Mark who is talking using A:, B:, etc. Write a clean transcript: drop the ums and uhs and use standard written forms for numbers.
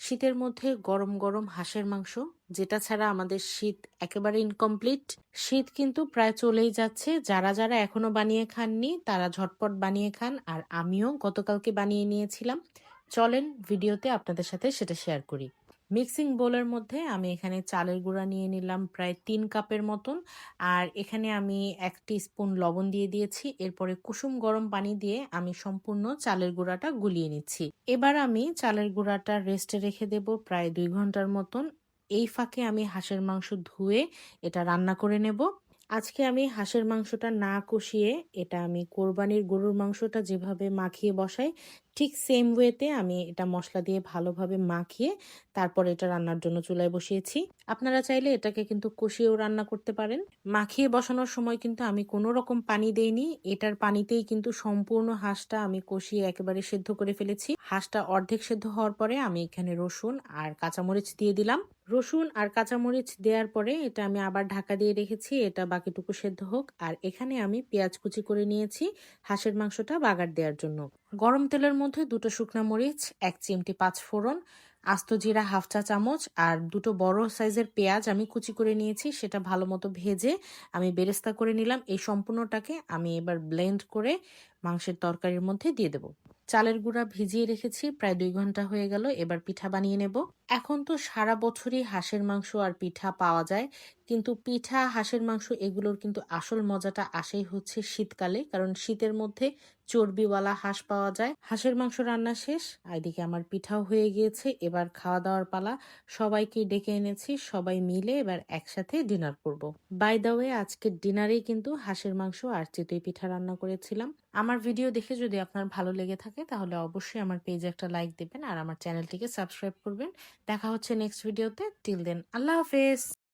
A: শীতের মধ্যে গরম গরম হাঁসের মাংস, যেটা ছাড়া আমাদের শীত একেবারে ইনকমপ্লিট। শীত কিন্তু প্রায় চলেই যাচ্ছে। যারা যারা এখনো বানিয়ে খাননি তারা ঝটপট বানিয়ে খান, আর আমিও গতকালকে বানিয়ে নিয়েছিলাম। চলেন ভিডিওতে আপনাদের সাথে সেটা শেয়ার করি। মিক্সিং বোলের মধ্যে আমি এখানে চালের গুঁড়া নিয়ে নিলাম প্রায় 3 কাপের মতন, আর এখানে আমি 1 টিস্পুন লবণ দিয়ে দিয়েছি। এরপরে কুসুম গরম পানি দিয়ে আমি সম্পূর্ণ চালের গুঁড়াটা গুলিয়ে নিচ্ছি। এবার আমি চালের গুঁড়াটা রেস্টে রেখে দেব প্রায় 2 ঘন্টার মতন। এই ফাঁকে আমি হাঁসের মাংস ধুয়ে এটা রান্না করে নেব। আজকে আমি হাঁসের মাংসটা না কষিয়ে, এটা আমি কোরবানির গরুর মাংসটা যেভাবে মাখিয়ে বসাই ঠিক সেম ওয়েতে আমি এটা মশলা দিয়ে ভালোভাবে মাখিয়ে তারপর এটা রান্নার জন্য চুলায় বসিয়েছি। আপনারা চাইলে এটাকে কিন্তু কষিয়েও রান্না করতে পারেন। মাখিয়ে বসানোর সময় কিন্তু আমি কোনো রকম পানি দেইনি, এটার পানিতেই কিন্তু সম্পূর্ণ হাঁসটা আমি কষিয়ে একেবারে সেদ্ধ করে ফেলেছি। হাঁসটা অর্ধেক সেদ্ধ হওয়ার পরে আমি এখানে রসুন আর কাঁচামরিচ দিয়ে দিলাম। রসুন আর কাঁচামরিচ দেওয়ার পরে এটা আমি আবার ঢাকা দিয়ে রেখেছি, এটা বাকিটুকু সেদ্ধ হোক। আর এখানে আমি পেঁয়াজ কুচি করে নিয়েছি হাঁসের মাংসটা বাগার দেওয়ার জন্য। গরম তেলের মধ্যে 2 শুকনা মরিচ, 1 চিমটি পাঁচফোড়ন, আস্ত জিরা হাফ চা চামচ আর 2 বড় সাইজের পেঁয়াজ আমি কুচি করে নিয়েছি, সেটা ভালো মতো ভেজে আমি বেরেস্তা করে নিলাম। এই সম্পূর্ণটাকে আমি এবার ব্লেন্ড করে মাংসের তরকারির মধ্যে দিয়ে দেব। চালের গুঁড়া ভিজিয়ে রেখেছি, প্রায় 2 ঘন্টা হয়ে গেল। এবার পিঠা বানিয়ে নেব। এখন তো সারা বছরই হাঁসের মাংস আর পিঠা পাওয়া যায়, কিন্তু পিঠা হাঁসের মাংস এগুলোর কিন্তু আসল মজাটা আসেই হচ্ছে শীতকালে, কারণ শীতের মধ্যে চর্বিওয়ালা হাঁস পাওয়া যায়। হাঁসের মাংস রান্না শেষ, এদিকে আমার পিঠাও হয়ে গিয়েছে। এবার খাওয়া দাওয়ার পালা। সবাইকে ডেকে এনেছি, সবাই মিলে এবার একসাথে ডিনার করব। বাই দ্য ওয়ে, আজকের ডিনারেই কিন্তু হাঁসের মাংস আর চিতই পিঠা রান্না করেছিলাম। আমার ভিডিও দেখে যদি আপনার ভালো লেগে থাকে তাহলে অবশ্যই আমার পেজে একটা লাইক দেবেন আর আমার চ্যানেলটিকে সাবস্ক্রাইব করবেন। দেখা হচ্ছে নেক্সট ভিডিওতে। টিল দেন, আল্লাহ হাফেজ।